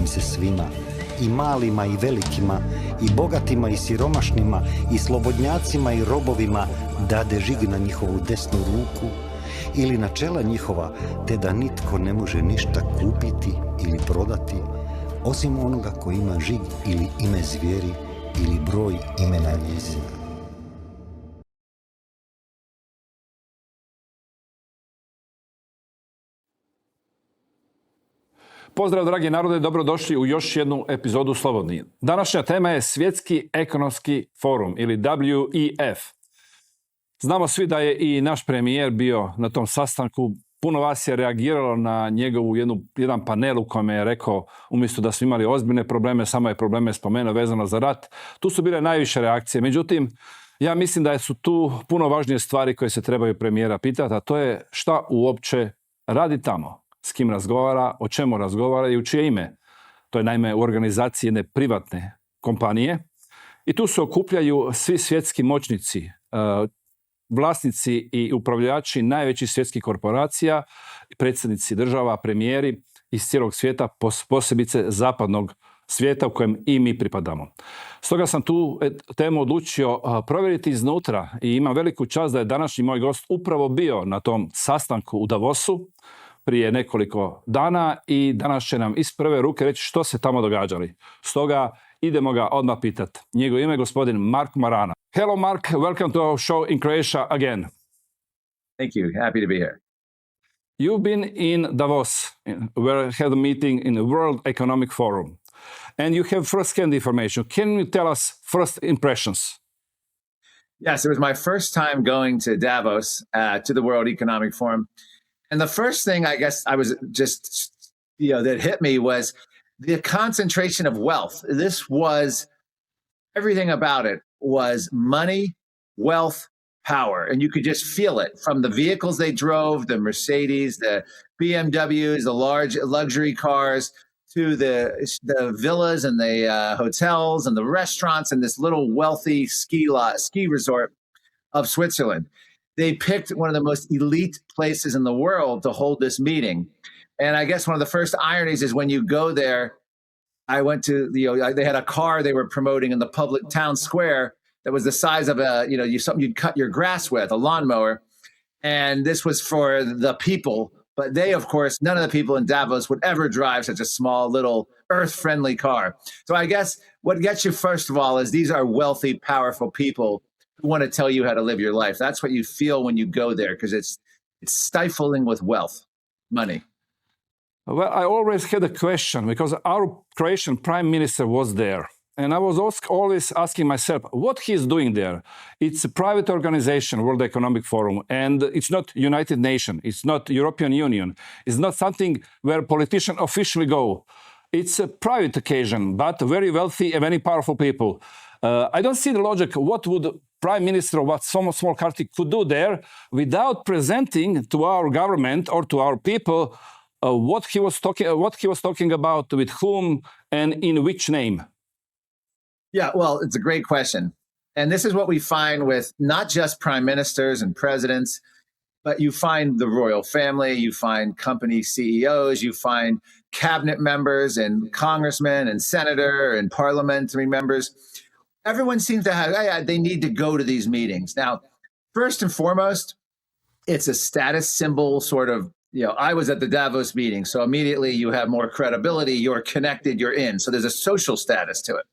im se svima, i malima i velikima, i bogatima i siromašnima, i slobodnjacima i robovima, dade žig na njihovu desnu ruku ili na čela njihova, te da nitko ne može ništa kupiti ili prodati, osim onoga ko ima žig ili ime zvijeri ili broj imena njezina. Pozdrav dragi narode, dobrodošli u još jednu epizodu Slobodni. Današnja tema je Svjetski ekonomski forum ili WEF. Znamo svi da je i naš premijer bio na tom sastanku. Puno vas je reagiralo na njegovu jedan panel u kojem je rekao, umjesto da su imali ozbiljne probleme, samo je probleme spomenuo vezano za rat. Tu su bile najviše reakcije. Međutim, ja mislim da su tu puno važnije stvari koje se trebaju premijera pitati, a to je šta uopće radi tamo. S kim razgovara, o čemu razgovara i u čije ime. To je naime u organizaciji jedne privatne kompanije. I tu se okupljaju svi svjetski moćnici, vlasnici i upravljači najvećih svjetskih korporacija, predsjednici država, premijeri iz cijelog svijeta, posebice zapadnog svijeta u kojem i mi pripadamo. Stoga sam tu temu odlučio provjeriti iznutra i imam veliku čast da je današnji moj gost upravo bio na tom sastanku u Davosu prije nekoliko dana i danas će nam iz prve ruke reći što se tamo događali. Stoga idemo ga odmah pitati. Njegovo ime je gospodin Mark Morano. Hello Mark, welcome to our show in Croatia again. Thank you, happy to be here. You've been in Davos, where I had a meeting in the World Economic Forum, and you have first-hand information. Can you tell us first impressions? Yes, it was my first time going to Davos, to the World Economic Forum. And the first thing I guess I was just, that hit me was the concentration of wealth. This was, everything about it was money, wealth, power. And you could just feel it from the vehicles they drove, the Mercedes, the BMWs, the large luxury cars, to the villas and the hotels and the restaurants and this little wealthy ski resort of Switzerland. They picked one of the most elite places in the world to hold this meeting. And I guess one of the first ironies is when you go there, I went to, they had a car they were promoting in the public town square that was the size of something you'd cut your grass with, a lawnmower. And this was for the people. But they, of course, none of the people in Davos would ever drive such a small, little, earth-friendly car. So I guess what gets you, first of all, is these are wealthy, powerful people who want to tell you how to live your life. That's what you feel when you go there, because it's stifling with wealth, money. Well, I always had a question, because our Croatian prime minister was there. And I was always asking myself, what he's doing there? It's a private organization, World Economic Forum, and it's not United Nations, it's not European Union, it's not something where politicians officially go. It's a private occasion, but very wealthy and very powerful people. I don't see the logic. What would prime minister of what some small country could do there without presenting to our government or to our people what he was talking about, with whom, and in which name? Yeah, well, it's a great question. And this is what we find with not just prime ministers and presidents, but you find the royal family, you find company CEOs, you find cabinet members and congressmen and senator and parliamentary members. Everyone seems to have, they need to go to these meetings. Now, first and foremost, it's a status symbol sort of, I was at the Davos meeting, so immediately you have more credibility, you're connected, you're in. So there's a social status to it.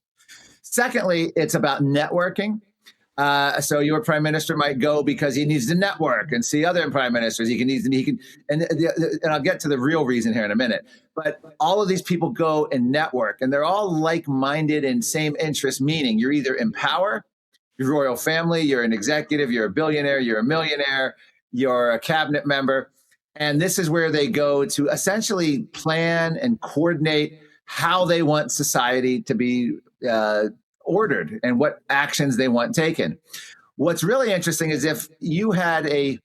Secondly, it's about networking. So your prime minister might go because he needs to network and see other prime ministers. And I'll get to the real reason here in a minute. But all of these people go and network, and they're all like-minded and same interest, meaning you're either in power, your royal family, you're an executive, you're a billionaire, you're a millionaire, you're a cabinet member. And this is where they go to essentially plan and coordinate how they want society to be ordered and what actions they want taken. What's really interesting is if you had a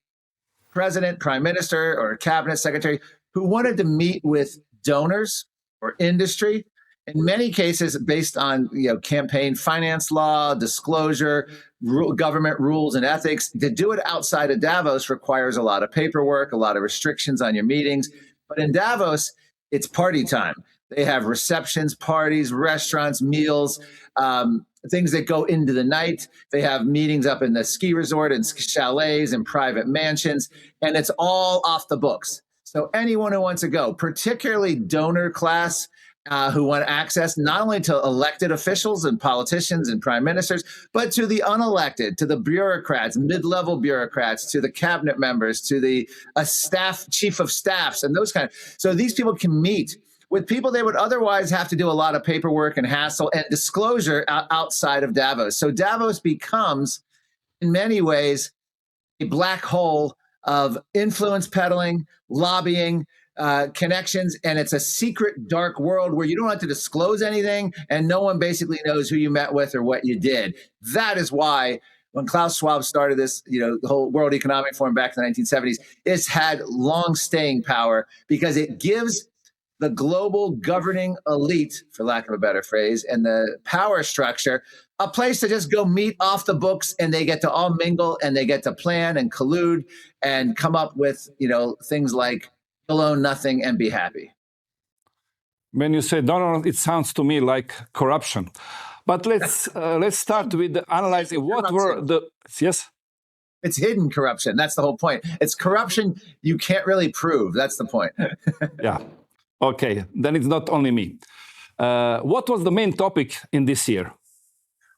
president, prime minister, or a cabinet secretary who wanted to meet with donors or industry, in many cases based on campaign finance law, disclosure, government rules and ethics, to do it outside of Davos requires a lot of paperwork, a lot of restrictions on your meetings. But in Davos, it's party time. They have receptions, parties, restaurants, meals, things that go into the night. They have meetings up in the ski resort and chalets and private mansions, and it's all off the books. So anyone who wants to go, particularly donor class, who want access not only to elected officials and politicians and prime ministers, but to the unelected, to the bureaucrats, mid-level bureaucrats, to the cabinet members, to the chief of staffs, and those kind of. So these people can meet with people they would otherwise have to do a lot of paperwork and hassle and disclosure outside of Davos. So Davos becomes, in many ways, a black hole of influence peddling, lobbying, connections, and it's a secret, dark world where you don't have to disclose anything, and no one basically knows who you met with or what you did. That is why when Klaus Schwab started this, the whole World Economic Forum back in the 1970s, it's had long staying power because it gives the global governing elite, for lack of a better phrase, and the power structure a place to just go meet off the books, and they get to all mingle and they get to plan and collude and come up with, things like you'll own nothing and be happy. When you say donor, it sounds to me like corruption. But let's start with analyzing what were the yes. It's hidden corruption. That's the whole point. It's corruption you can't really prove. That's the point. Yeah. Okay. Then it's not only me. What was the main topic in this year?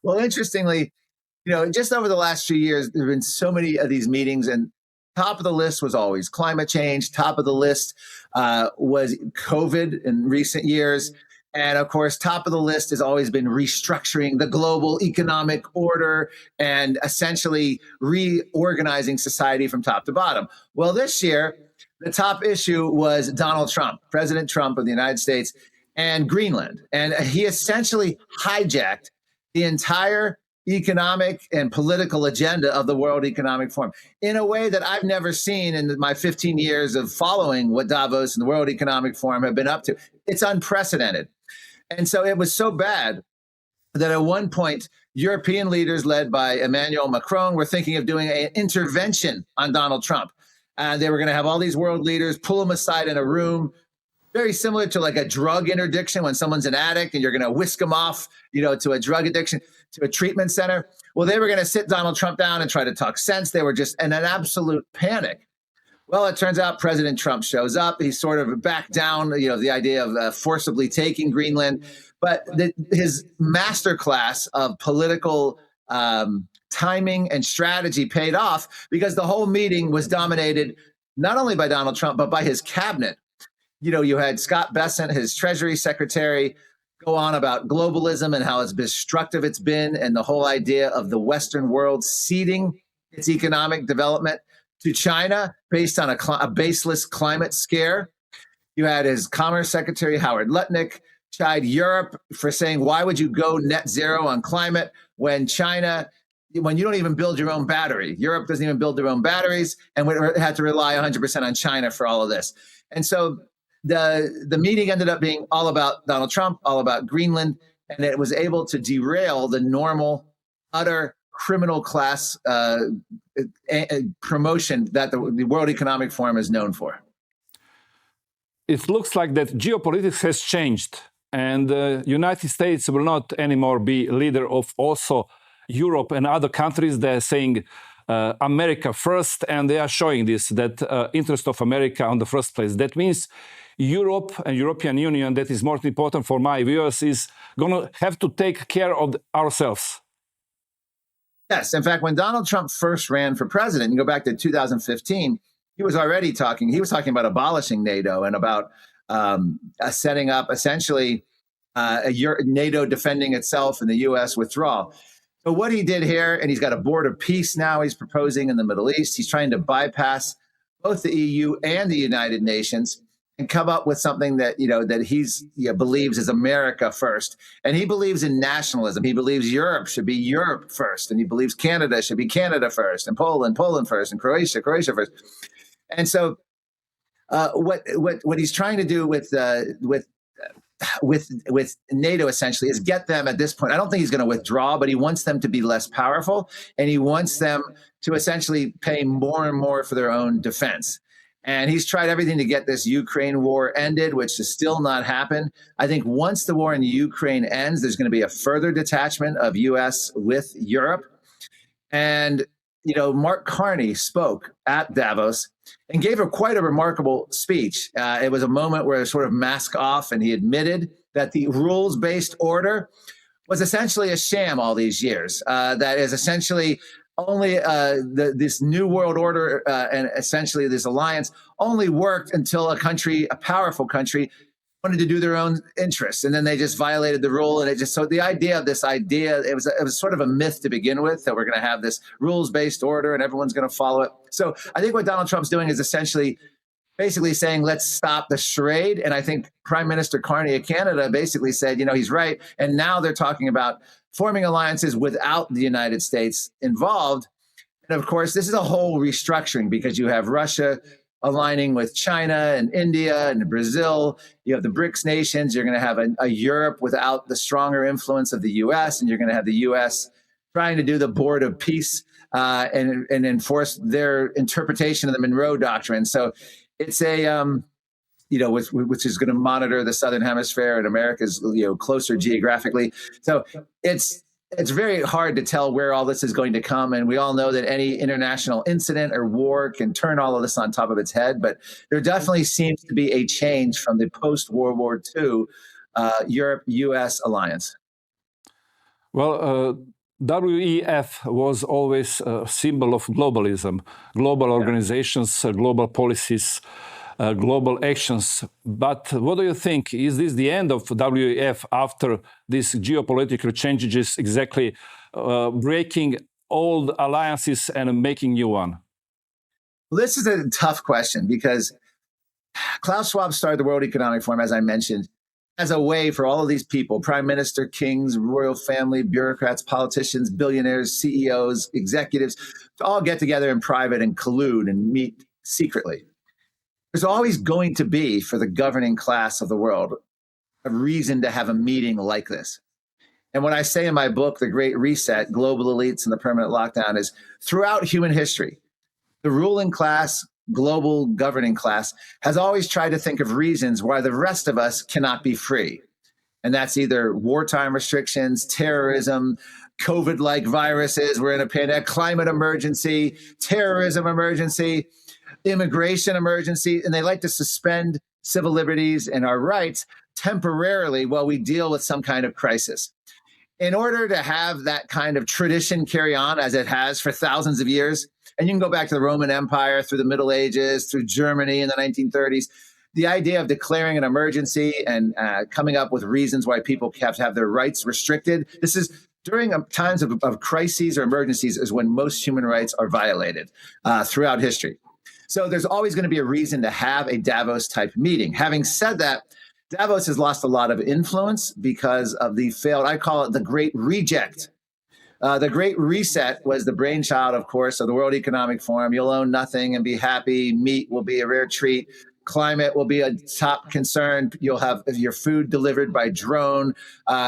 Well, interestingly, just over the last few years, there have been so many of these meetings, and top of the list was always climate change. Top of the list was COVID in recent years. And of course, top of the list has always been restructuring the global economic order and essentially reorganizing society from top to bottom. Well, this year, the top issue was Donald Trump, President Trump of the United States, and Greenland. And he essentially hijacked the entire economic and political agenda of the World Economic Forum in a way that I've never seen in my 15 years of following what Davos and the World Economic Forum have been up to. It's unprecedented. And so it was so bad that at one point, European leaders led by Emmanuel Macron were thinking of doing an intervention on Donald Trump. They were going to have all these world leaders pull him aside in a room, very similar to like a drug interdiction when someone's an addict and you're going to whisk them off, to a drug addiction, to a treatment center. Well, they were going to sit Donald Trump down and try to talk sense. They were just in an absolute panic. Well, it turns out President Trump shows up. He sort of backed down, the idea of forcibly taking Greenland. But his masterclass of political timing and strategy paid off because the whole meeting was dominated not only by Donald Trump, but by his cabinet. You had Scott Bessent, his Treasury Secretary, go on about globalism and how destructive it's been, and the whole idea of the Western world ceding its economic development to China based on a baseless climate scare. You had his Commerce Secretary, Howard Lutnick, chide Europe for saying, why would you go net zero on climate when you don't even build your own battery? Europe doesn't even build their own batteries, and we had to rely 100% on China for all of this. And so the meeting ended up being all about Donald Trump, all about Greenland, and it was able to derail the normal, utter criminal class promotion that the World Economic Forum is known for. It looks like that geopolitics has changed, and the United States will not anymore be leader of also Europe and other countries. They're saying America first, and they are showing this, that interest of America on the first place. That means Europe and European Union, that is more important for my viewers, is going to have to take care of ourselves. Yes. In fact, when Donald Trump first ran for president, you go back to 2015, he was talking about abolishing NATO and about setting up essentially NATO defending itself and the U.S. withdrawal. So what he did here, and he's got a board of peace now he's proposing in the Middle East. He's trying to bypass both the EU and the United Nations and come up with something that he believes is America first. And he believes in nationalism. He believes Europe should be Europe first, and he believes Canada should be Canada first, and Poland first, and Croatia first. And so, what he's trying to do with NATO essentially is get them at this point. I don't think he's going to withdraw, but he wants them to be less powerful, and he wants them to essentially pay more and more for their own defense. And he's tried everything to get this Ukraine war ended, which has still not happened. I think once the war in Ukraine ends, there's going to be a further detachment of US with Europe. And, Mark Carney spoke at Davos and gave quite a remarkable speech. It was a moment where it was sort of mask off, and he admitted that the rules-based order was essentially a sham all these years. That is essentially only this new world order and essentially this alliance only worked until a powerful country, wanted to do their own interests, and then they just violated the rule. And so the idea of this idea, it was sort of a myth to begin with, that we're going to have this rules-based order and everyone's going to follow it. So I think what Donald Trump's doing is essentially basically saying, let's stop the charade. And I think Prime Minister Carney of Canada basically said, he's right. And now they're talking about forming alliances without the United States involved. And of course, this is a whole restructuring, because you have Russia aligning with China and India and Brazil. You have the BRICS nations. You're going to have a Europe without the stronger influence of the U.S., and you're going to have the U.S. trying to do the Board of Peace and enforce their interpretation of the Monroe Doctrine. So it's which is going to monitor the Southern Hemisphere, and America's closer geographically. So it's very hard to tell where all this is going to come. And we all know that any international incident or war can turn all of this on top of its head. But there definitely seems to be a change from the post-World War II Europe-U.S. alliance. Well, WEF was always a symbol of globalism, global organizations, global policies, global actions. But what do you think? Is this the end of WEF after these geopolitical changes, exactly breaking old alliances and making new one? Well, this is a tough question, because Klaus Schwab started the World Economic Forum, as I mentioned, as a way for all of these people, prime minister, kings, royal family, bureaucrats, politicians, billionaires, CEOs, executives, to all get together in private and collude and meet secretly. There's always going to be, for the governing class of the world, a reason to have a meeting like this. And what I say in my book, The Great Reset, Global Elites and the Permanent Lockdown, is throughout human history, the ruling class, global governing class, has always tried to think of reasons why the rest of us cannot be free. And that's either wartime restrictions, terrorism, COVID-like viruses, we're in a pandemic, climate emergency, terrorism emergency, immigration emergency, and they like to suspend civil liberties and our rights temporarily while we deal with some kind of crisis. In order to have that kind of tradition carry on as it has for thousands of years, and you can go back to the Roman Empire, through the Middle Ages, through Germany in the 1930s, the idea of declaring an emergency and coming up with reasons why people have to have their rights restricted. This is during times of crises or emergencies is when most human rights are violated throughout history. So there's always going to be a reason to have a Davos-type meeting. Having said that, Davos has lost a lot of influence because of the failed, I call it the Great Reject. The Great Reset was the brainchild, of course, of the World Economic Forum. You'll own nothing and be happy. Meat will be a rare treat. Climate will be a top concern. You'll have your food delivered by drone.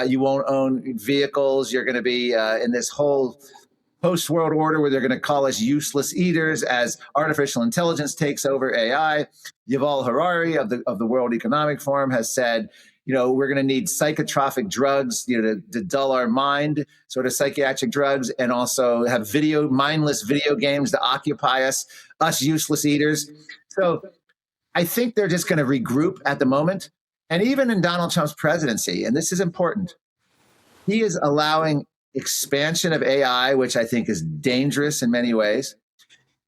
You won't own vehicles. You're going to be in this whole post-world order where they're going to call us useless eaters as artificial intelligence takes over AI. Yuval Harari of the World Economic Forum has said, we're going to need psychotropic drugs, to dull our mind, sort of psychiatric drugs, and also have mindless video games to occupy us useless eaters. So I think they're just going to regroup at the moment. And even in Donald Trump's presidency, and this is important, he is allowing expansion of AI, which I think is dangerous in many ways.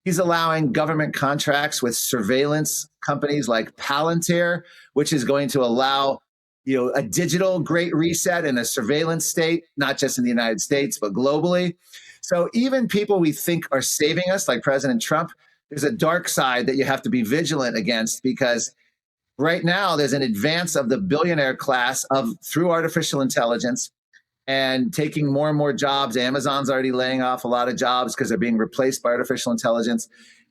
He's allowing government contracts with surveillance companies like Palantir, which is going to allow a digital great reset in a surveillance state, not just in the United States, but globally. So even people we think are saving us, like President Trump, there's a dark side that you have to be vigilant against, because right now there's an advance of the billionaire class through artificial intelligence and taking more and more jobs. Amazon's already laying off a lot of jobs because they're being replaced by artificial intelligence.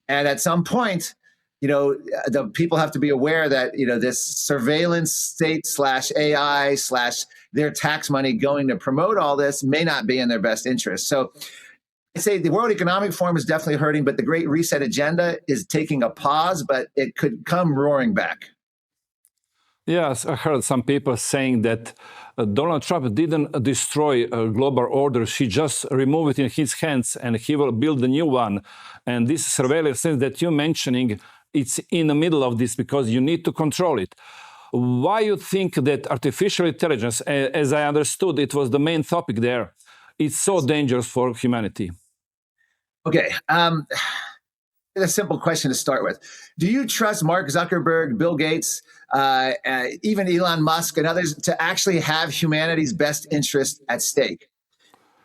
And at some point, the people have to be aware that, this surveillance state /AI / their tax money going to promote all this may not be in their best interest. So I say the World Economic Forum is definitely hurting, but the Great Reset agenda is taking a pause, but it could come roaring back. Yes, I heard some people saying that Donald Trump didn't destroy a global order. He just removed it in his hands and he will build a new one. And this surveillance that you're mentioning, it's in the middle of this because you need to control it. Why you think that artificial intelligence, as I understood, it was the main topic there, it's so dangerous for humanity? Okay. A simple question to start with. Do you trust Mark Zuckerberg, Bill Gates, even Elon Musk and others to actually have humanity's best interest at stake?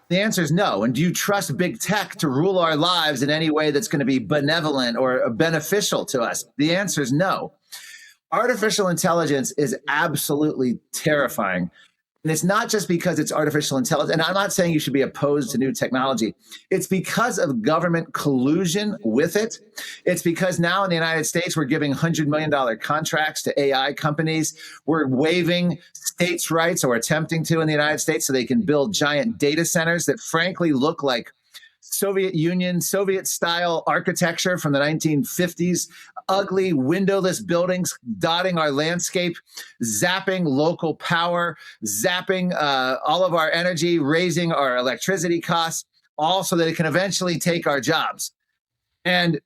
The answer is no. And do you trust big tech to rule our lives in any way that's going to be benevolent or beneficial to us? The answer is no. Artificial intelligence is absolutely terrifying. And it's not just because it's artificial intelligence. And I'm not saying you should be opposed to new technology. It's because of government collusion with it. It's because now in the United States, we're giving $100 million contracts to AI companies. We're waiving states' rights, or attempting to, in the United States, so they can build giant data centers that frankly look like Soviet Union, Soviet-style architecture from the 1950s, ugly windowless buildings dotting our landscape, zapping local power, zapping all of our energy, raising our electricity costs, all so that it can eventually take our jobs. And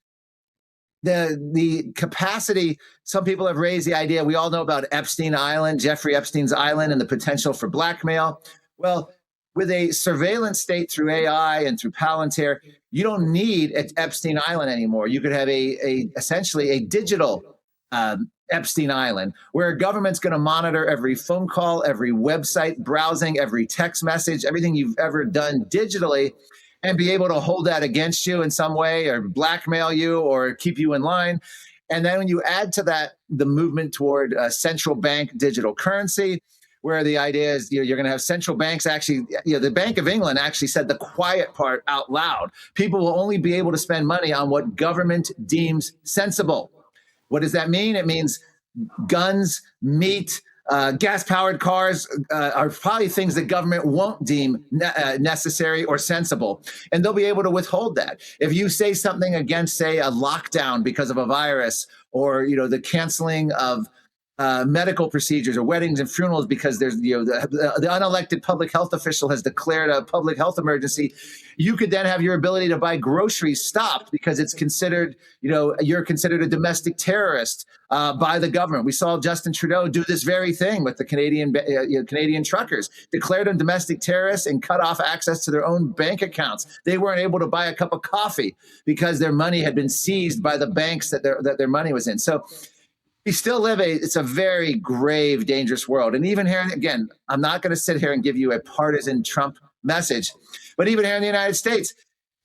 the capacity, some people have raised the idea, we all know about Epstein Island, Jeffrey Epstein's Island, and the potential for blackmail. Well, with a surveillance state through AI and through Palantir, you don't need Epstein Island anymore. You could have essentially a digital Epstein Island, where a government's going to monitor every phone call, every website browsing, every text message, everything you've ever done digitally, and be able to hold that against you in some way, or blackmail you, or keep you in line. And then when you add to that the movement toward central bank digital currency, where the idea is you're going to have central banks actually, the Bank of England actually said the quiet part out loud. People will only be able to spend money on what government deems sensible. What does that mean? It means guns, meat, gas-powered cars are probably things that government won't deem necessary or sensible. And they'll be able to withhold that. If you say something against, say, a lockdown because of a virus, or the canceling of medical procedures or weddings and funerals because there's the unelected public health official has declared a public health emergency, you could then have your ability to buy groceries stopped because it's considered, you're considered a domestic terrorist by the government. We saw Justin Trudeau do this very thing with the Canadian truckers, declared them domestic terrorists and cut off access to their own bank accounts. They weren't able to buy a cup of coffee because their money had been seized by the banks that their money was in. So we still live it's a very grave, dangerous world. And even here, again, I'm not going to sit here and give you a partisan Trump message, but even here in the United States,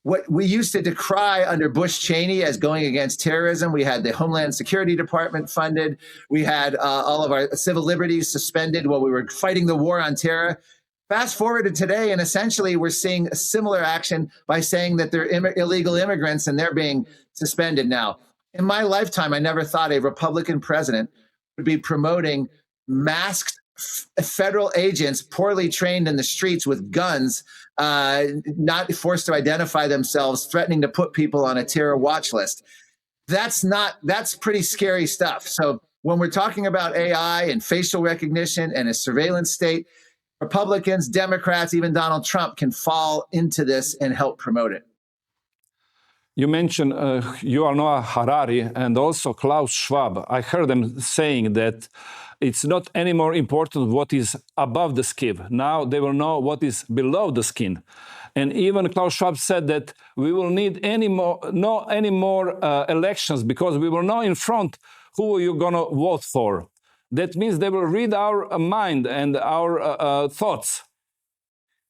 what we used to decry under Bush Cheney as going against terrorism, we had the Homeland Security Department funded. We had all of our civil liberties suspended while we were fighting the war on terror. Fast forward to today, and essentially we're seeing a similar action by saying that they're illegal immigrants and they're being suspended now. In my lifetime, I never thought a Republican president would be promoting masked federal agents poorly trained in the streets with guns, not forced to identify themselves, threatening to put people on a terror watch list. That's pretty scary stuff. So when we're talking about AI and facial recognition and a surveillance state, Republicans, Democrats, even Donald Trump can fall into this and help promote it. You mentioned Yuval Noah Harari and also Klaus Schwab. I heard them saying that it's not anymore important what is above the skin. Now they will know what is below the skin. And even Klaus Schwab said that we will need no any more elections because we will know in front who you're going to vote for. That means they will read our mind and our thoughts.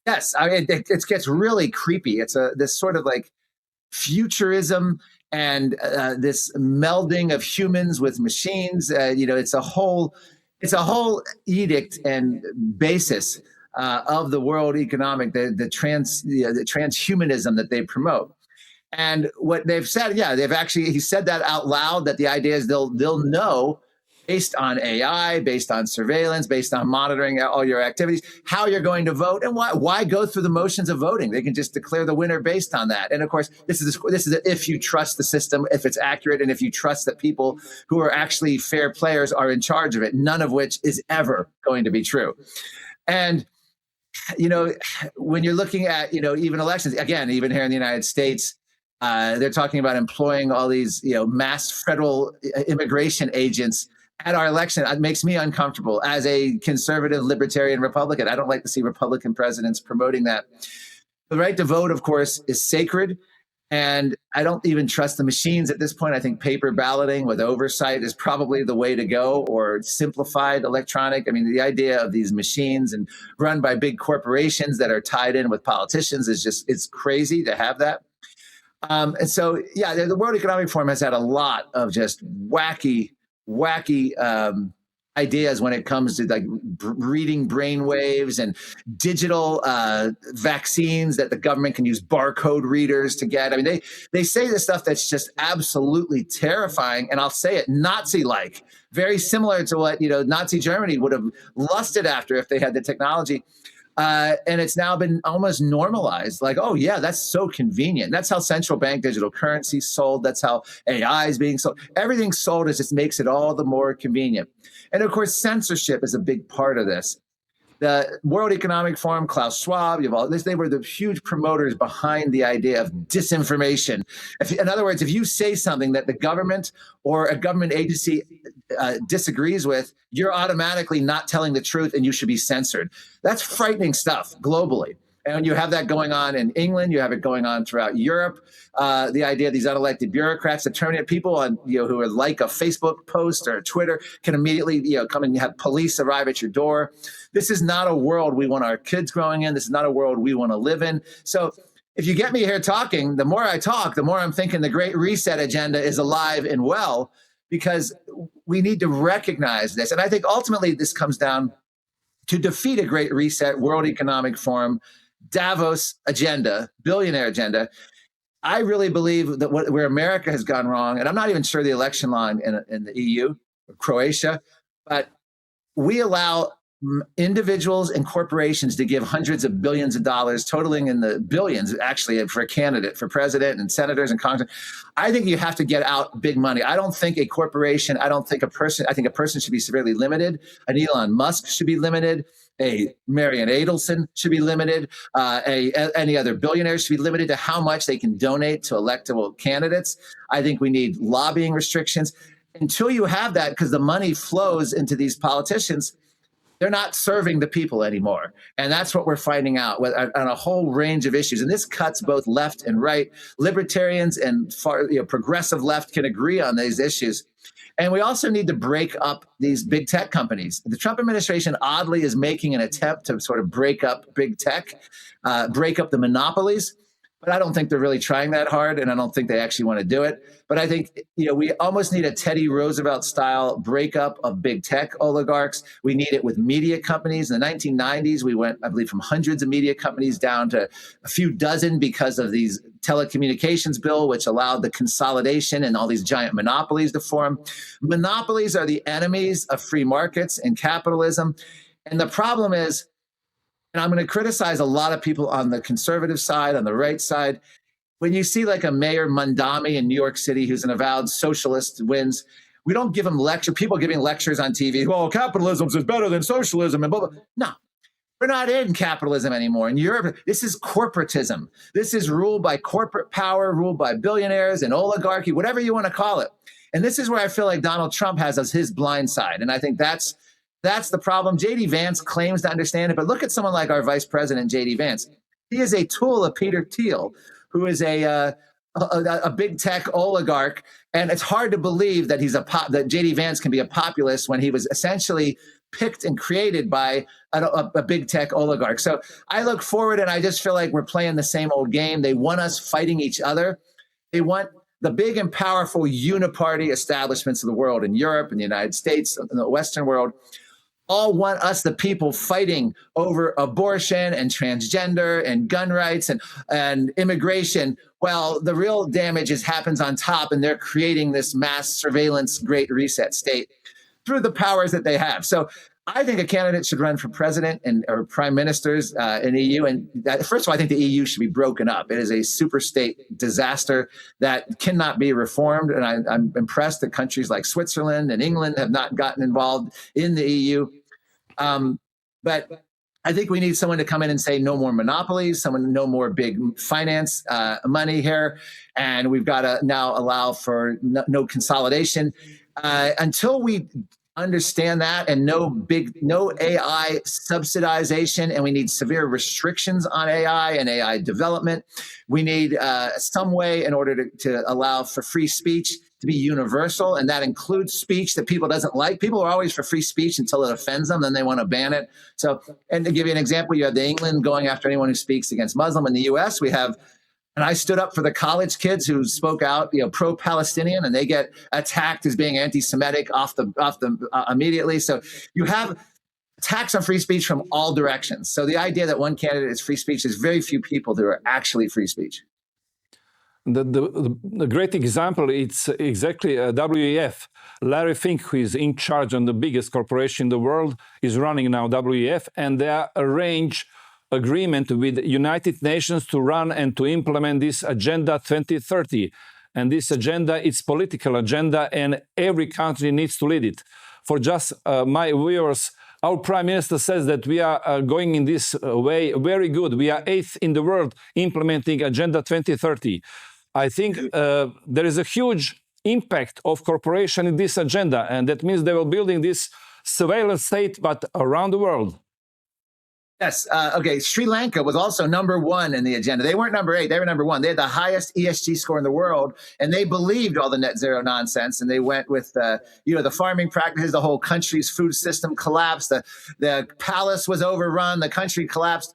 Yes, it gets really creepy. It's this sort of like futurism and this melding of humans with machines. It's a whole edict and basis of the world economic, the transhumanism that they promote. And what they've said, he said that out loud, that the idea is they'll know based on AI, based on surveillance, based on monitoring all your activities, how you're going to vote, and why go through the motions of voting? They can just declare the winner based on that. And of course, this is if you trust the system, if it's accurate, and if you trust that people who are actually fair players are in charge of it, none of which is ever going to be true. And when you're looking at, even elections, again, even here in the United States, they're talking about employing all these, mass federal immigration agents at our election. It makes me uncomfortable as a conservative, libertarian Republican. I don't like to see Republican presidents promoting that. The right to vote, of course, is sacred. And I don't even trust the machines at this point. I think paper balloting with oversight is probably the way to go, or simplified electronic. I mean, the idea of these machines and run by big corporations that are tied in with politicians it's crazy to have that. And so, yeah, the World Economic Forum has had a lot of just wacky ideas when it comes to like reading brain waves and digital vaccines that the government can use barcode readers to get. I mean, they say this stuff that's just absolutely terrifying. And I'll say it, Nazi-like, very similar to what, Nazi Germany would have lusted after if they had the technology. And it's now been almost normalized. Like, oh, yeah, that's so convenient. That's how central bank digital currency sold. That's how AI is being sold. Everything's sold. It just makes it all the more convenient. And of course, censorship is a big part of this. The World Economic Forum, Klaus Schwab, they were the huge promoters behind the idea of disinformation. In other words, if you say something that the government or a government agency disagrees with, you're automatically not telling the truth and you should be censored. That's frightening stuff globally. And you have that going on in England. You have it going on throughout Europe. The idea of these unelected bureaucrats that terminate people on, who are like a Facebook post or Twitter can immediately, come and have police arrive at your door. This is not a world we want our kids growing in. This is not a world we want to live in. So if you get me here talking, the more I talk, the more I'm thinking the Great Reset agenda is alive and well, because we need to recognize this. And I think ultimately this comes down to defeat a Great Reset, World Economic Forum, Davos agenda, billionaire agenda. I really believe that where America has gone wrong, and I'm not even sure the election law in the EU, or Croatia, but we allow individuals and corporations to give hundreds of billions of dollars, totaling in the billions, actually, for a candidate, for president and senators and Congress. I think you have to get out big money. I don't think a corporation, I think a person should be severely limited. An Elon Musk should be limited. A Marian Adelson should be limited. Any other billionaires should be limited to how much they can donate to electable candidates. I think we need lobbying restrictions. Until you have that, because the money flows into these politicians, they're not serving the people anymore. And that's what we're finding out on a whole range of issues. And this cuts both left and right. Libertarians and progressive left can agree on these issues. And we also need to break up these big tech companies. The Trump administration, oddly, is making an attempt to sort of break up big tech, break up the monopolies. But I don't think they're really trying that hard, and I don't think they actually want to do it. But I think we almost need a Teddy Roosevelt-style breakup of big tech oligarchs. We need it with media companies. In the 1990s, we went, I believe, from hundreds of media companies down to a few dozen because of these telecommunications bill, which allowed the consolidation and all these giant monopolies to form. Monopolies are the enemies of free markets and capitalism. And the problem is, and I'm going to criticize a lot of people on the conservative side, on the right side. When you see like a Mayor Mondami in New York City, who's an avowed socialist, wins, we don't give him people giving lectures on TV. Well, capitalism is better than socialism and blah, blah. No, we're not in capitalism anymore. In Europe, this is corporatism. This is ruled by corporate power, ruled by billionaires and oligarchy, whatever you want to call it. And this is where I feel like Donald Trump has as his blind side. And I think that's the problem. J.D. Vance claims to understand it, but look at someone like our vice president, J.D. Vance. He is a tool of Peter Thiel, who is a big tech oligarch, and it's hard to believe that that J.D. Vance can be a populist when he was essentially picked and created by a big tech oligarch. So I look forward, and I just feel like we're playing the same old game. They want us fighting each other. They want the big and powerful uniparty establishments of the world in Europe, in the United States, in the Western world, all want us, the people, fighting over abortion and transgender and gun rights and immigration. Well, the real damage happens on top, and they're creating this mass surveillance Great Reset state. through the powers that they have. So I think a candidate should run for president or prime ministers in the EU. And first of all, I think the EU should be broken up. It is a super state disaster that cannot be reformed. And I'm impressed that countries like Switzerland and England have not gotten involved in the EU. But I think we need someone to come in and say no more monopolies, no more big finance money here. And we've got to now allow for no consolidation. Until we understand that, and no AI subsidization, and we need severe restrictions on AI and AI development. We need some way in order to allow for free speech to be universal, and that includes speech that people doesn't like. People are always for free speech until it offends them, then they want to ban it. So, and to give you an example, you have the England going after anyone who speaks against Muslim. In the U.S., we have. And I stood up for the college kids who spoke out, pro-Palestinian, and they get attacked as being anti-Semitic immediately. So you have attacks on free speech from all directions. So the idea that one candidate is free speech, there's very few people that are actually free speech. The great example, it's exactly WEF. Larry Fink, who is in charge on the biggest corporation in the world, is running now WEF, and they arrange agreement with United Nations to run and to implement this Agenda 2030. And this agenda, it's political agenda, and every country needs to lead it. For just my viewers, our Prime Minister says that we are going in this way very good. We are 8th in the world implementing Agenda 2030. I think there is a huge impact of corporation in this agenda, and that means they were building this surveillance state, but around the world. Yes. Okay. Sri Lanka was also number 1 in the agenda. They weren't number 8. They were number 1. They had the highest ESG score in the world, and they believed all the net zero nonsense. And they went with, the farming practices. The whole country's food system collapsed. The palace was overrun. The country collapsed.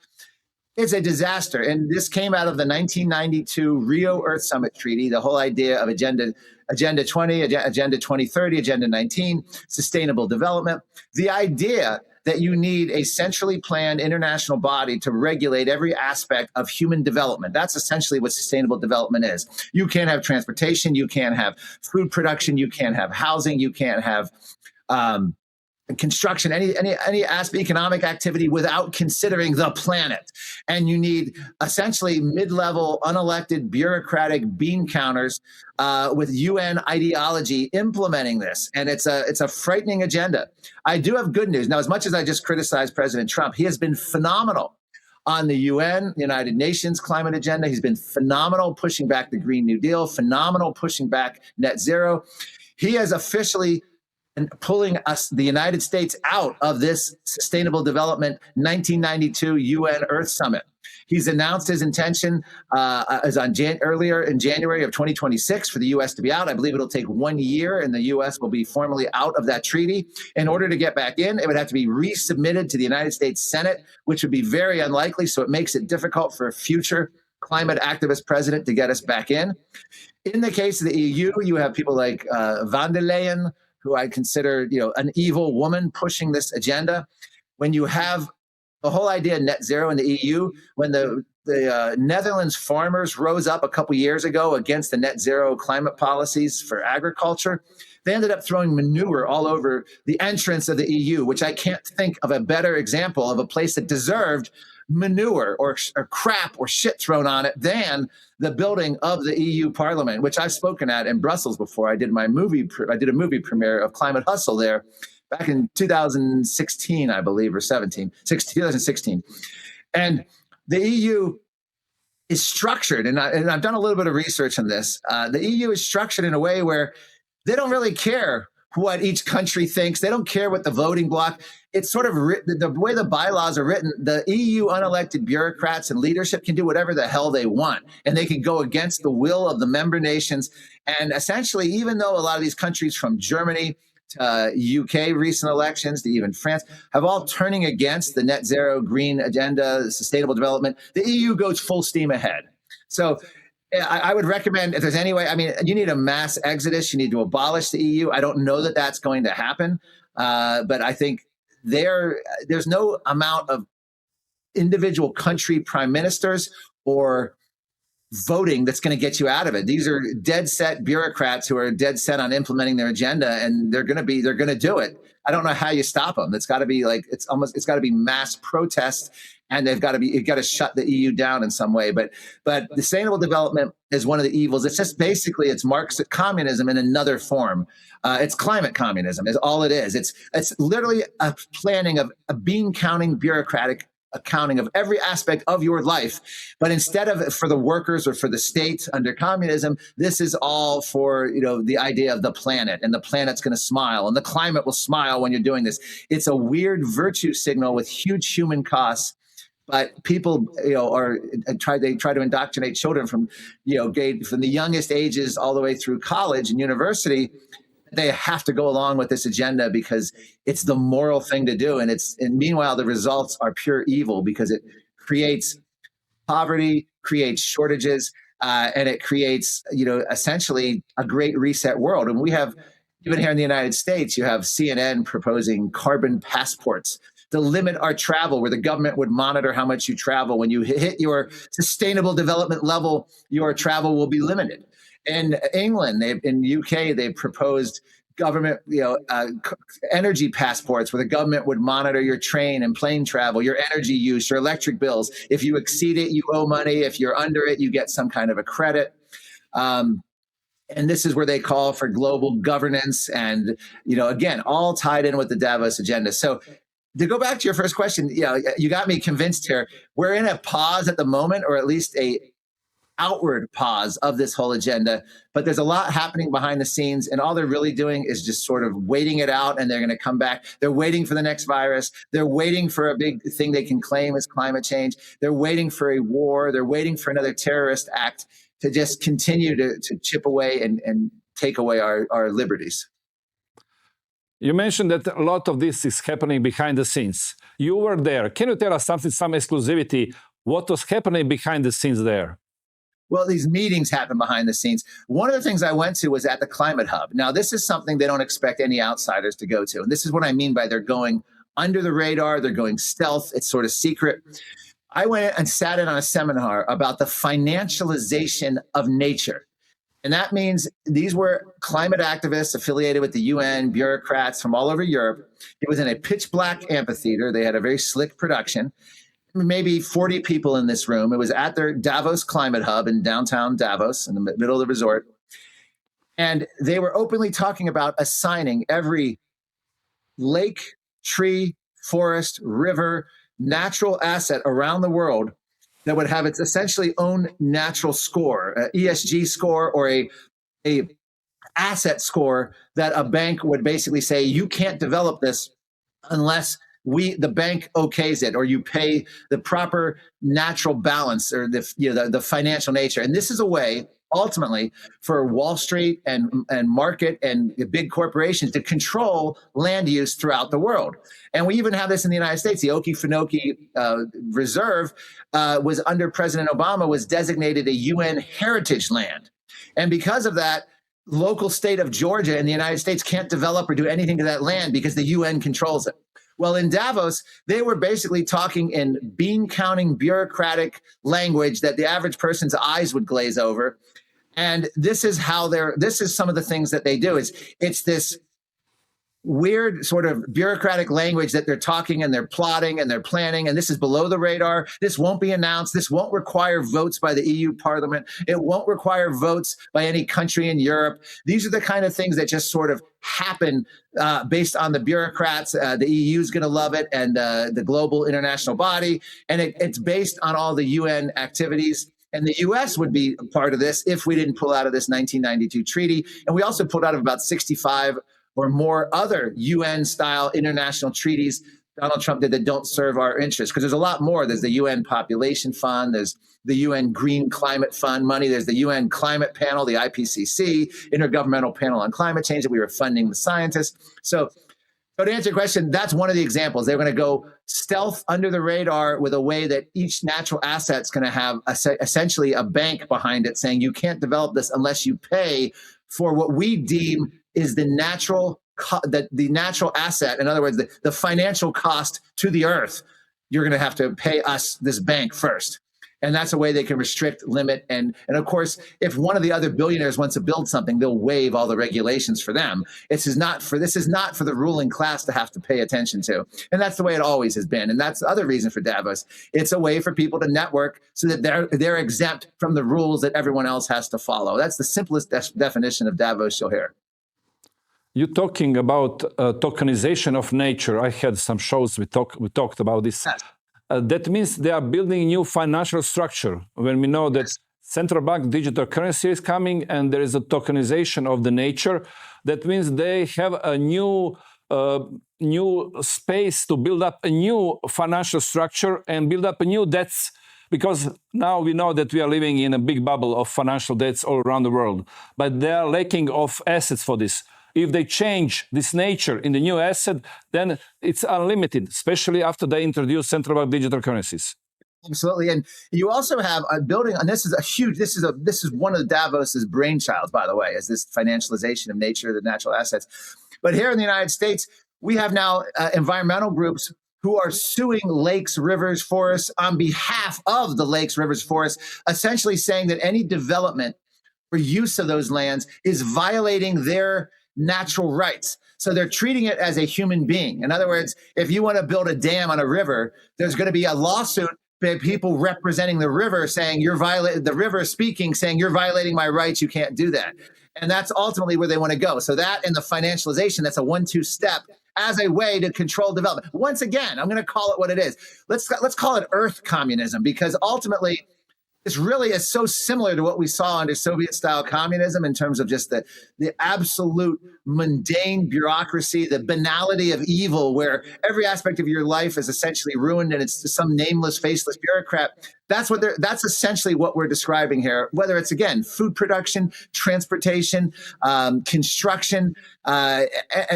It's a disaster. And this came out of the 1992 Rio Earth Summit Treaty, the whole idea of Agenda 20, Agenda 2030, Agenda 19, sustainable development. The idea that you need a centrally planned international body to regulate every aspect of human development. That's essentially what sustainable development is. You can't have transportation, you can't have food production, you can't have housing, you can't have construction, any aspect economic activity without considering the planet. And you need essentially mid-level, unelected, bureaucratic bean counters with UN ideology implementing this. And it's a frightening agenda. I do have good news. Now, as much as I just criticized President Trump, he has been phenomenal on the UN, United Nations climate agenda. He's been phenomenal pushing back the Green New Deal, phenomenal pushing back net zero. He has officially and pulling us, the United States, out of this Sustainable Development 1992 UN Earth Summit. He's announced his intention earlier in January of 2026 for the U.S. to be out. I believe it'll take 1 year, and the U.S. will be formally out of that treaty. In order to get back in, it would have to be resubmitted to the United States Senate, which would be very unlikely. So it makes it difficult for a future climate activist president to get us back in. In the case of the EU, you have people like von der Leyen, who I consider, an evil woman pushing this agenda. When you have the whole idea of net zero in the EU, when the Netherlands farmers rose up a couple years ago against the net zero climate policies for agriculture, they ended up throwing manure all over the entrance of the EU, which I can't think of a better example of a place that deserved manure or crap or shit thrown on it than the building of the EU Parliament, which I've spoken at in Brussels before. I did a movie premiere of Climate Hustle there back in 2016, I believe, or 2016. And the EU is structured, and I've done a little bit of research on this. The EU is structured in a way where they don't really care what each country thinks. They don't care what the voting bloc. It's sort of the way the bylaws are written. The EU unelected bureaucrats and leadership can do whatever the hell they want, and they can go against the will of the member nations. And essentially, even though a lot of these countries, from Germany to UK recent elections to even France, have all turning against the net zero green agenda, the sustainable development, the EU goes full steam ahead. So I would recommend, if there's any way, you need a mass exodus. You need to abolish the EU. I don't know that that's going to happen, but I think there's no amount of individual country prime ministers or voting that's going to get you out of it. These are dead set bureaucrats who are dead set on implementing their agenda, and they're going to do it. I don't know how you stop them. It's got to be like, it's got to be mass protest, and you've got to shut the EU down in some way. But sustainable development is one of the evils. It's just basically, it's Marxist communism in another form. It's climate communism is all it is. It's literally a planning of a bean counting bureaucratic accounting of every aspect of your life. But instead of for the workers or for the state under communism, this is all for, the idea of the planet, and the planet's going to smile and the climate will smile when you're doing this. It's a weird virtue signal with huge human costs. But people, try to indoctrinate children from the youngest ages all the way through college and university. They have to go along with this agenda because it's the moral thing to do. And meanwhile, the results are pure evil because it creates poverty, creates shortages, and it creates, essentially a great reset world. And we have, even here in the United States, you have CNN proposing carbon passports to limit our travel, where the government would monitor how much you travel. When you hit your sustainable development level, your travel will be limited. In England, in UK, they proposed government, energy passports, where the government would monitor your train and plane travel, your energy use, your electric bills. If you exceed it, you owe money. If you're under it, you get some kind of a credit. And this is where they call for global governance, and again, all tied in with the Davos agenda. So, to go back to your first question, you got me convinced here. We're in a pause at the moment, or at least a outward pause of this whole agenda, but there's a lot happening behind the scenes, and all they're really doing is just sort of waiting it out, and they're going to come back. They're waiting for the next virus. They're waiting for a big thing they can claim as climate change. They're waiting for a war. They're waiting for another terrorist act to just continue to chip away and take away our liberties. You mentioned that a lot of this is happening behind the scenes. You were there. Can you tell us something, some exclusivity? What was happening behind the scenes there? Well, these meetings happen behind the scenes. One of the things I went to was at the Climate Hub. Now, this is something they don't expect any outsiders to go to. And this is what I mean by they're going under the radar. They're going stealth. It's sort of secret. I went and sat in on a seminar about the financialization of nature. And that means these were climate activists affiliated with the UN, bureaucrats from all over Europe. It was in a pitch black amphitheater. They had a very slick production. Maybe 40 people in this room. It was at their Davos Climate Hub in downtown Davos, in the middle of the resort. And they were openly talking about assigning every lake, tree, forest, river, natural asset around the world that would have its essentially own natural score, an ESG score, or a asset score that a bank would basically say, you can't develop this unless the bank okays it, or you pay the proper natural balance, or the financial nature. And this is a way, ultimately, for Wall Street and market and big corporations to control land use throughout the world. And we even have this in the United States. The Okefenokee Reserve was under President Obama, was designated a UN heritage land. And because of that, local state of Georgia in the United States can't develop or do anything to that land because the UN controls it. Well, in Davos, they were basically talking in bean counting bureaucratic language that the average person's eyes would glaze over. And this is some of the things that they do. It's this weird sort of bureaucratic language that they're talking and they're plotting and they're planning, and this is below the radar. This won't be announced. This won't require votes by the EU Parliament. It won't require votes by any country in Europe. These are the kind of things that just sort of happen based on the bureaucrats. The EU is going to love it, and the global international body, and it's based on all the UN activities. And the U.S. would be a part of this if we didn't pull out of this 1992 treaty. And we also pulled out of about 65 or more other UN-style international treaties Donald Trump did that don't serve our interests. Because there's a lot more. There's the UN Population Fund. There's the UN Green Climate Fund money. There's the UN Climate Panel, the IPCC, Intergovernmental Panel on Climate Change, that we were funding the scientists. So to answer your question, that's one of the examples. They're going to go stealth under the radar with a way that each natural asset's going to have essentially a bank behind it saying you can't develop this unless you pay for what we deem is the natural asset. In other words, the financial cost to the earth. You're going to have to pay us, this bank, first. And that's a way they can restrict, limit, and of course, if one of the other billionaires wants to build something, they'll waive all the regulations for them. This is not for the ruling class to have to pay attention to. And that's the way it always has been. And that's the other reason for Davos. It's a way for people to network so that they're exempt from the rules that everyone else has to follow. That's the simplest definition of Davos you'll hear. You're talking about tokenization of nature. I had some shows we talked about this. Yes. That means they are building new financial structure. When we know that central bank digital currency is coming and there is a tokenization of the nature, that means they have a new space to build up a new financial structure and build up a new debts. Because now we know that we are living in a big bubble of financial debts all around the world, but they are lacking of assets for this. If they change this nature in the new asset, then it's unlimited, especially after they introduce central bank digital currencies. Absolutely. And you also have a building, and this is one of Davos's brainchilds, by the way, is this financialization of nature, the natural assets. But here in the United States, we have now environmental groups who are suing lakes, rivers, forests on behalf of the lakes, rivers, forests, essentially saying that any development or use of those lands is violating their natural rights. So they're treating it as a human being. In other words, if you want to build a dam on a river, there's going to be a lawsuit by people representing the river saying the river speaking, saying you're violating my rights, you can't do that. And that's ultimately where they want to go. So that and the financialization, that's a 1-2 step as a way to control development. Once again, I'm going to call it what it is. Let's call it earth communism, because ultimately this really is so similar to what we saw under Soviet-style communism in terms of just the absolute mundane bureaucracy, the banality of evil, where every aspect of your life is essentially ruined and it's some nameless, faceless bureaucrat. That's essentially what we're describing here, whether it's, again, food production, transportation, construction,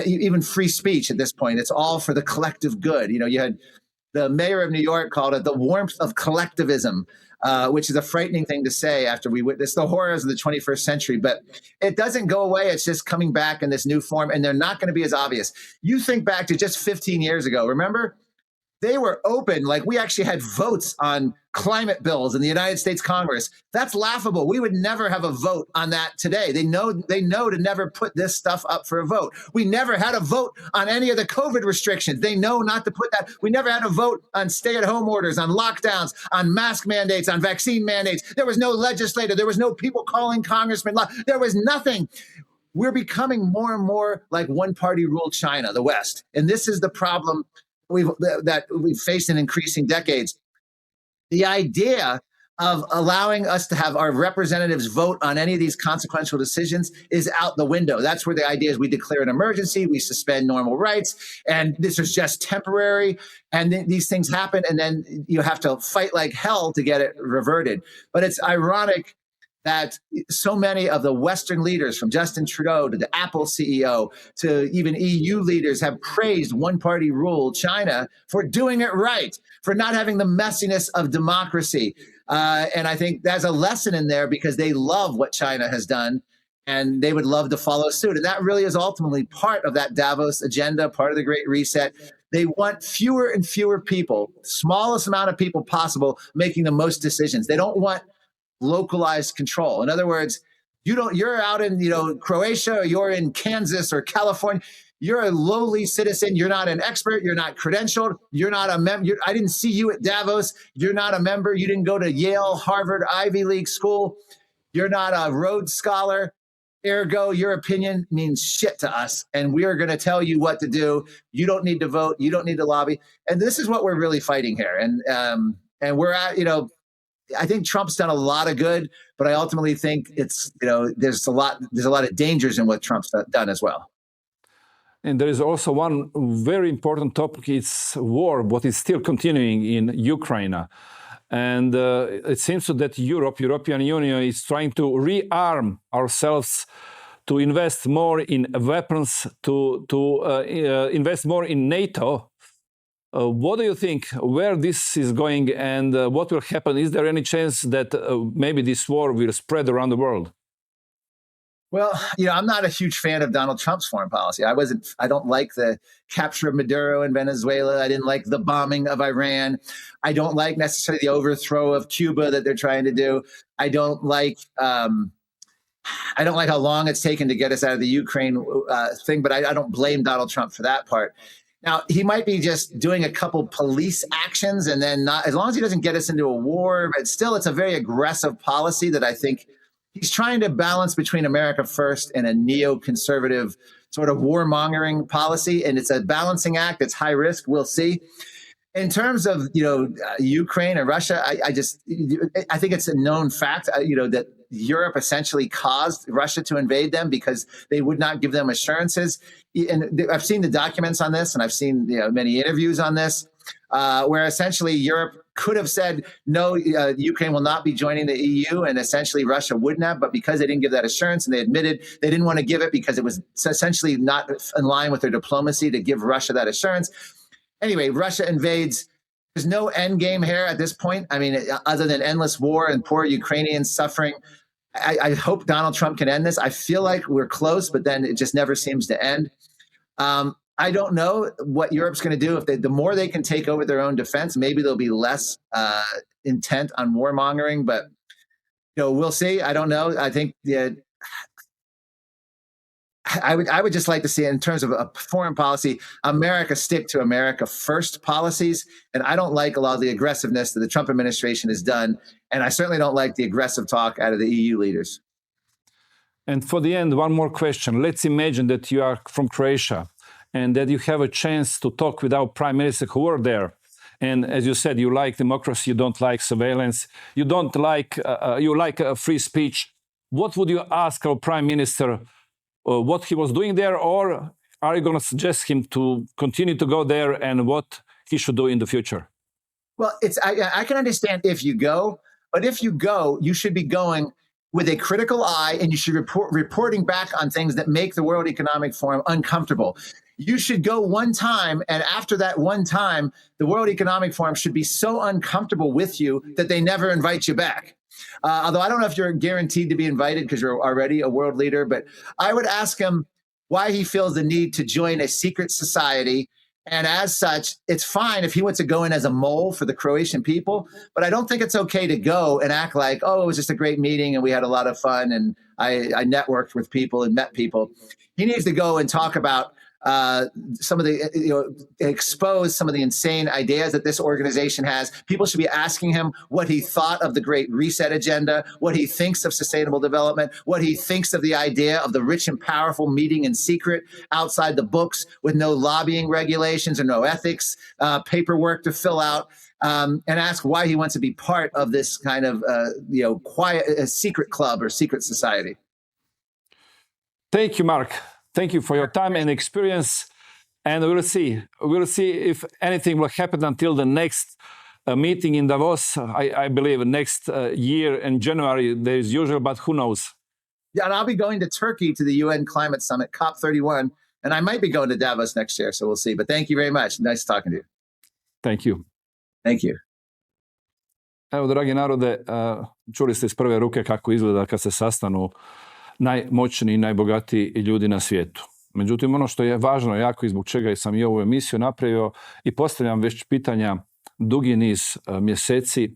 even free speech at this point. It's all for the collective good. You know, you had the mayor of New York called it the warmth of collectivism. Which is a frightening thing to say after we witness the horrors of the 21st century. But it doesn't go away. It's just coming back in this new form, and they're not going to be as obvious. You think back to just 15 years ago. Remember? They were open, like we actually had votes on climate bills in the United States Congress. That's laughable. We would never have a vote on that today. They know to never put this stuff up for a vote. We never had a vote on any of the COVID restrictions. They know not to put that. We never had a vote on stay-at-home orders, on lockdowns, on mask mandates, on vaccine mandates. There was no legislator. There was no people calling congressmen. There was nothing. We're becoming more and more like one-party rule China, the West. And this is the problem that we've faced in increasing decades. The idea of allowing us to have our representatives vote on any of these consequential decisions is out the window. That's where the idea is we declare an emergency, we suspend normal rights, and this is just temporary, and these things happen, and then you have to fight like hell to get it reverted. But it's ironic that so many of the Western leaders, from Justin Trudeau to the Apple CEO to even EU leaders, have praised one-party rule China for doing it right, for not having the messiness of democracy. And I think there's a lesson in there because they love what China has done and they would love to follow suit. And that really is ultimately part of that Davos agenda, part of the Great Reset. They want fewer and fewer people, smallest amount of people possible, making the most decisions. They don't want localized control. In other words, you're out in, Croatia, or you're in Kansas or California. You're a lowly citizen. You're not an expert. You're not credentialed. You're not a member. I didn't see you at Davos. You're not a member. You didn't go to Yale, Harvard, Ivy League school. You're not a Rhodes Scholar. Ergo, your opinion means shit to us, and we are going to tell you what to do. You don't need to vote. You don't need to lobby. And this is what we're really fighting here. And we're at, I think Trump's done a lot of good, but I ultimately think it's, there's a lot of dangers in what Trump's done as well. And there is also one very important topic. It's war, what is still continuing in Ukraine. And it seems that European Union is trying to rearm ourselves, to invest more in weapons, to invest more in NATO. What do you think, where this is going and what will happen? Is there any chance that maybe this war will spread around the world? Well, I'm not a huge fan of Donald Trump's foreign policy. I don't like the capture of Maduro in Venezuela. I didn't like the bombing of Iran. I don't like necessarily the overthrow of Cuba that they're trying to do. I don't like how long it's taken to get us out of the Ukraine thing, but I don't blame Donald Trump for that part. Now, he might be just doing a couple police actions and then not, as long as he doesn't get us into a war, but still it's a very aggressive policy that I think he's trying to balance between America first and a neoconservative sort of warmongering policy. And it's a balancing act. It's high risk. We'll see. In terms of, Ukraine and Russia, I think it's a known fact, that Europe essentially caused Russia to invade them because they would not give them assurances. And I've seen the documents on this, and I've seen many interviews on this, where essentially Europe could have said, no, Ukraine will not be joining the EU, and essentially Russia wouldn't have, but because they didn't give that assurance and they admitted they didn't want to give it because it was essentially not in line with their diplomacy to give Russia that assurance. Anyway, Russia invades. There's no end game here at this point. I mean, other than endless war and poor Ukrainians suffering. I hope Donald Trump can end this. I feel like we're close, but then it just never seems to end. I don't know what Europe's going to do. If the more they can take over their own defense, maybe they'll be less intent on warmongering. But we'll see. I don't know. I think I would just like to see, in terms of a foreign policy, America stick to America first policies. And I don't like a lot of the aggressiveness that the Trump administration has done. And I certainly don't like the aggressive talk out of the EU leaders. And for the end, one more question. Let's imagine that you are from Croatia and that you have a chance to talk with our prime minister who were there. And as you said, you like democracy, you don't like surveillance, you don't like, you like free speech. What would you ask our prime minister what he was doing there, or are you going to suggest him to continue to go there and what he should do in the future? Well, I can understand if you go, but if you go, you should be going with a critical eye, and you should reporting back on things that make the World Economic Forum uncomfortable. You should go one time, and after that one time, the World Economic Forum should be so uncomfortable with you that they never invite you back. Although I don't know if you're guaranteed to be invited because you're already a world leader, but I would ask him why he feels the need to join a secret society. And as such, it's fine if he wants to go in as a mole for the Croatian people, but I don't think it's okay to go and act like, oh, it was just a great meeting and we had a lot of fun and I networked with people and met people. He needs to go and talk about some of the, expose some of the insane ideas that this organization has. People should be asking him what he thought of the Great Reset agenda, what he thinks of sustainable development, what he thinks of the idea of the rich and powerful meeting in secret outside the books with no lobbying regulations or no ethics, paperwork to fill out, and ask why he wants to be part of this kind of, quiet secret club or secret society. Thank you, Mark. Thank you for your time and experience, and we'll see. We'll see if anything will happen until the next meeting in Davos. I believe next year in January there is usual, but who knows? Yeah, and I'll be going to Turkey to the UN Climate Summit, COP31, and I might be going to Davos next year, so we'll see. But thank you very much. Nice talking to you. Thank you. Thank you. Evo, dragi narode, čuli ste iz prve ruke kako izgleda kad se sastanu najmoćniji i najbogatiji ljudi na svijetu. Međutim, ono što je važno jako i zbog čega sam i ovu emisiju napravio i postavljam već pitanja dugi niz mjeseci,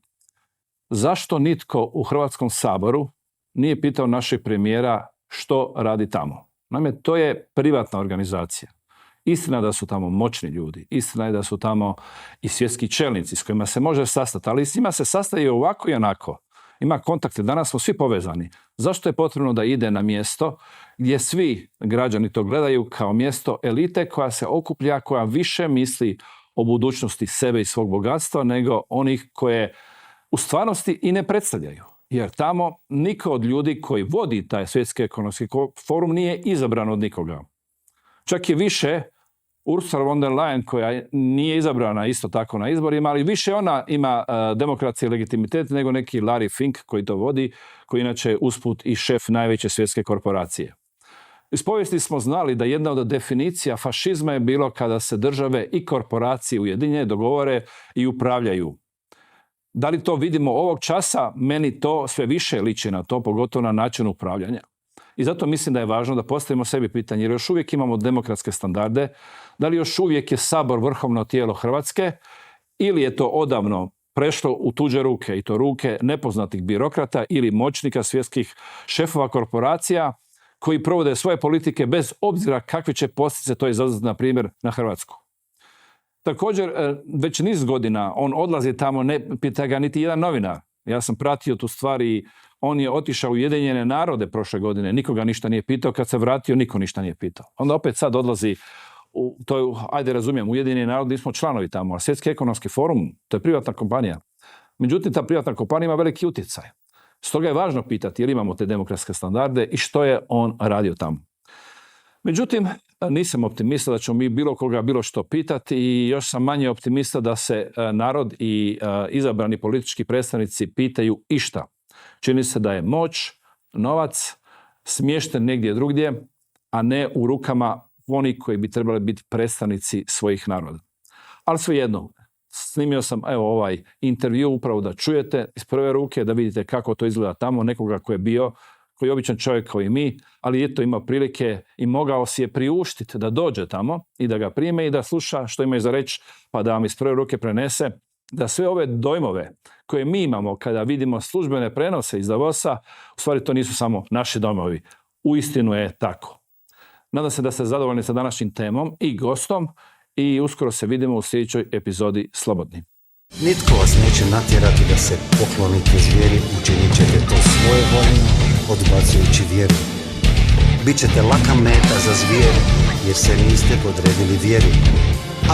zašto nitko u Hrvatskom saboru nije pitao našeg premijera što radi tamo? Naime, to je privatna organizacija. Istina je da su tamo moćni ljudi, istina je da su tamo i svjetski čelnici s kojima se može sastati, ali s njima se sastaje i ovako i onako. Ima kontakte, danas smo svi povezani. Zašto je potrebno da ide na mjesto gdje svi građani to gledaju kao mjesto elite koja se okuplja, koja više misli o budućnosti sebe i svog bogatstva nego onih koje u stvarnosti i ne predstavljaju? Jer tamo niko od ljudi koji vodi taj svjetski ekonomski forum nije izabran od nikoga. Čak i više Ursula von der Leyen, koja nije izabrana isto tako na izborima, ali više ona ima demokratski legitimitet nego neki Larry Fink koji to vodi, koji inače usput i šef najveće svjetske korporacije. Iz povijesti smo znali da jedna od definicija fašizma je bilo kada se države i korporacije ujedinjene, dogovore i upravljaju. Da li to vidimo ovog časa? Meni to sve više liči na to, pogotovo na način upravljanja. I zato mislim da je važno da postavimo sebi pitanje, jer još uvijek imamo demokratske standarde, da li još uvijek je Sabor vrhovno tijelo Hrvatske ili je to odavno prešlo u tuđe ruke, i to ruke nepoznatih birokrata ili moćnika svjetskih šefova korporacija koji provode svoje politike bez obzira kakve će posljedice to izazvati, na primjer, na Hrvatsku. Također, već niz godina on odlazi tamo, ne pita ga niti jedan novinar. Ja sam pratio tu stvar i on je otišao u Ujedinjene narode prošle godine, nikoga ništa nije pitao, kad se vratio niko ništa nije pitao. Onda opet sad odlazi ajde razumijem, Ujedinjeni narodi, nismo članovi tamo, a Svjetski ekonomski forum, to je privatna kompanija. Međutim, ta privatna kompanija ima veliki utjecaj. Stoga je važno pitati jel imamo te demokratske standarde i što je on radio tamo. Međutim, nisam optimista da ćemo mi bilo koga bilo što pitati i još sam manje optimista da se narod i izabrani politički predstavnici pitaju išta. Čini se da je moć, novac smješten negdje drugdje, a ne u rukama oni koji bi trebali biti predstavnici svojih naroda. Ali svejedno, snimio sam ovaj intervju upravo da čujete iz prve ruke, da vidite kako to izgleda tamo, nekoga koji je bio, koji je običan čovjek kao i mi, ali eto ima prilike i mogao si je priuštiti da dođe tamo i da ga prime i da sluša što imaju za reći, pa da vam iz prve ruke prenese, da sve ove dojmove koje mi imamo kada vidimo službene prenose iz Davosa, u stvari to nisu samo naši dojmovi. Uistinu je tako. Nadam se da ste zadovoljni sa današnjim temom i gostom i uskoro se vidimo u sljedećoj epizodi Slobodni. Nitko vas neće natjerati da se poklonite zvijeri, učinit ćete to svoje voljno, odbacujući vjeru. Bićete laka meta za zvijer, jer se niste podredili vjeri.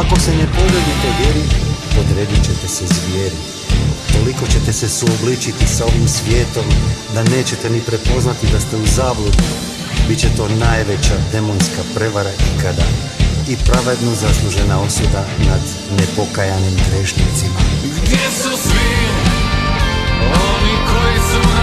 Ako se ne podredite vjeri, podredit ćete se zvijeri. Toliko ćete se suobličiti sa ovim svijetom, da nećete ni prepoznati da ste u zabludi. Biće to najveća demonska prevara ikada i pravedno zaslužena osuda nad nepokajanim grešnicima. Gdje su svi oni koji su